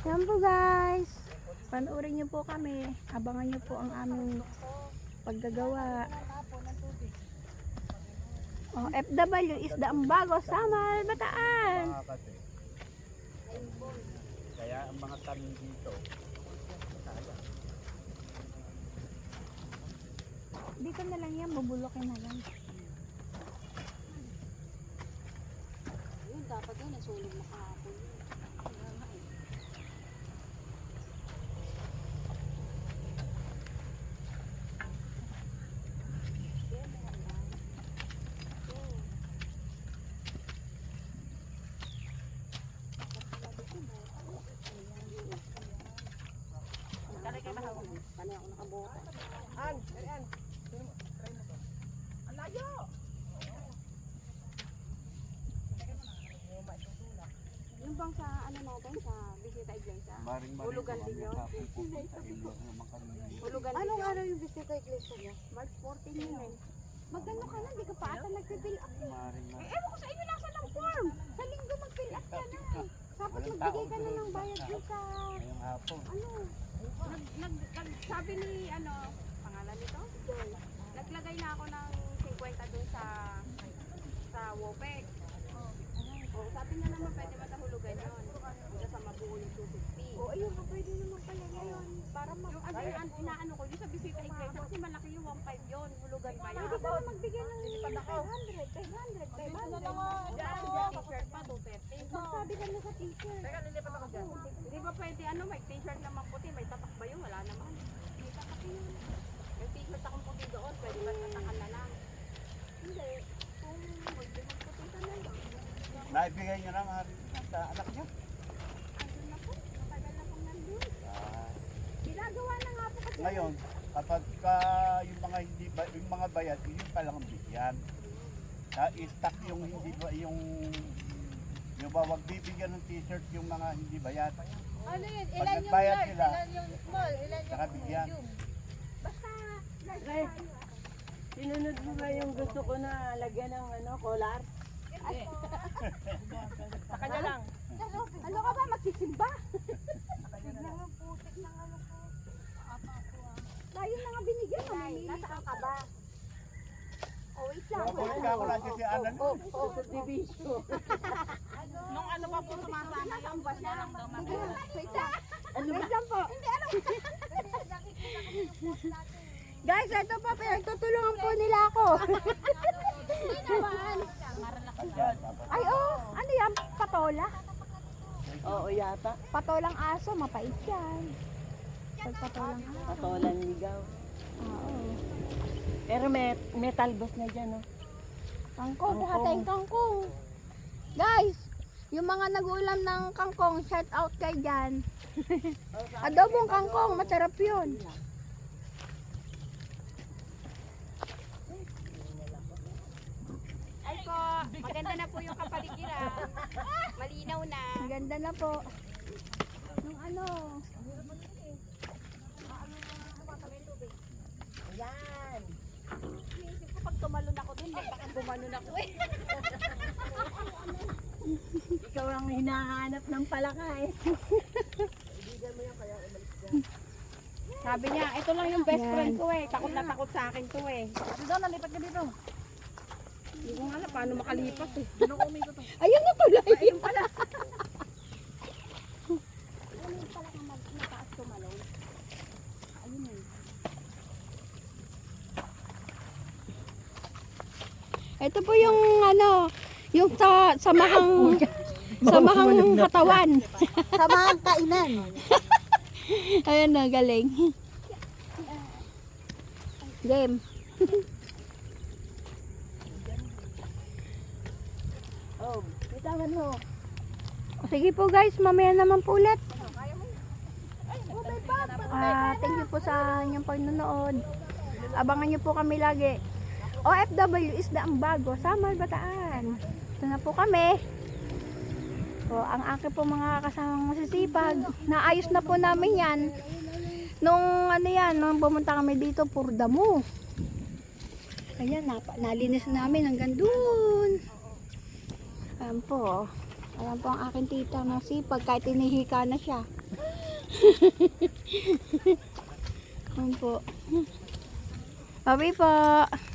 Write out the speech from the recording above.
Yan po guys. Panoorin niyo po kami. Abangan niyo po ang aming paggagawa. Oh, FW is the Ambago, Samal, Bataan. Kaya ang mga tanim dito, kaya. Dito na lang yan, bubulokin na lang. Yun, dapat yun, nasulog na kahapon. Kani ako nakabota. Ang layo! Yung bang sa ano natin, sa Bisita Iglesia? Maring Hulugan din yun. Hulugan din Anong yun. araw yung Bisita Iglesia niya? March 14 yun eh. Magano ka na, hindi ka pa ata nag-fill up. Ewan ko sa inyo, nasa ng form. Sa linggo mag-fill up ka na eh. Tapos Walang magbigay ka na taon, ng bayad dun sa, Ngayong hapon. ano, sabi ni, ano, pangalan nito? Joy. Naglagay na ako ng 50 dun sa WOPEC. Oh, sabi niya naman pwede matahulugan yun. Hanggang sa mabuo yung 250. O, ayun, pwede naman pala ngayon. Para Yung ano yung inaano ko, yung sa Bisita Iglesia, kasi malaki yung 1.5 yun. Hulugan pa yan. pwede ka na magbigay ng 500. Diyan, t-shirt pa, 230. Magsabi ka na sa teacher. Hindi ba pwede ano, may t-shirt naman puti, may tatak ba yun? Wala naman. May tatak yun. May t-shirt akong puti doon, pwede ba tatakan na lang? Hindi. Kung magpupunta ka na lang. Naibigay niyo na sa anak niya. Andun na po. Matagal na pong nandun. Ah, Ginagawa na nga po kasi. ngayon, kapag yung mga hindi yung mga bayad, yun pa lang ang bigyan. I-stock yung hindi ba yung wag bibigyan ng t-shirt yung mga hindi bayad. Ano yun? Pag nagbayad sila, yung small? Ilan saka bigyan. Basta, Ay, sinunod mo ba yung gusto ko na lagyan ng collar? Sa kanya lang. ano ka ba? Magsisimba? Biglang ang putik ng ano ko. Tayo na nga binigyan. Mamimili Nasaan ka ba? Oh, wait lang. Mabulit ka ako lang si Alan. Subdivision. Nung ano pa po sumasama yung bus na lang daw Wait lang. Ano ba? Wait lang po. Hindi, ano? Guys, ito pa, pinagtutulungan po nila ako. Hindi naman. Ay, oh, ano yan? Patola? Oo, yata. Patolang aso, mapait yan. Pagpatolang aso. Patolang ligaw. Oo. Pero may talbos na dyan, oh. Kangkong, kuha tayong kangkong. Guys, yung mga nag-ulam ng kangkong, shout out kay Jan. Adobong kangkong, masarap yun. Ay po, maganda na po yung kapaligiran. Malinaw na. Ang ganda na po. Nung ano, Ayan. Iisip ko pag tumalon ako dun, baka gumanon ako eh. Ikaw ang hinahanap ng palakay. Sabi niya, ito lang yung best Yan. friend ko eh. Takot na takot sa akin to eh. Dito, nalipat ka dito. Hindi ko nga alam paano makalipat eh. Doon ako umikot eh. ayun na pala. Ayun pala. Ano yung pala kang mataas tumalon? Ayun eh. Ito po yung ano, yung samahang katawan. Samahang kainan. Ayan na, galing. Game. Oh, bitawan mo. Sige po guys, mamaya naman po ulit. Thank you po sa inyong panonood. Abangan niyo po kami lagi. OFW is the Ambago, Samal, Bataan. Ito na po kami. Ang aking po mga kasamang masisipag. Naayos na po namin yan. Nung nung pumunta kami dito, puro damo. Ayan, nalinis namin hanggang dun. Ayan po. Ayan po ang aking tita na sipag kahit inihika na siya. Ayan po. Bye po.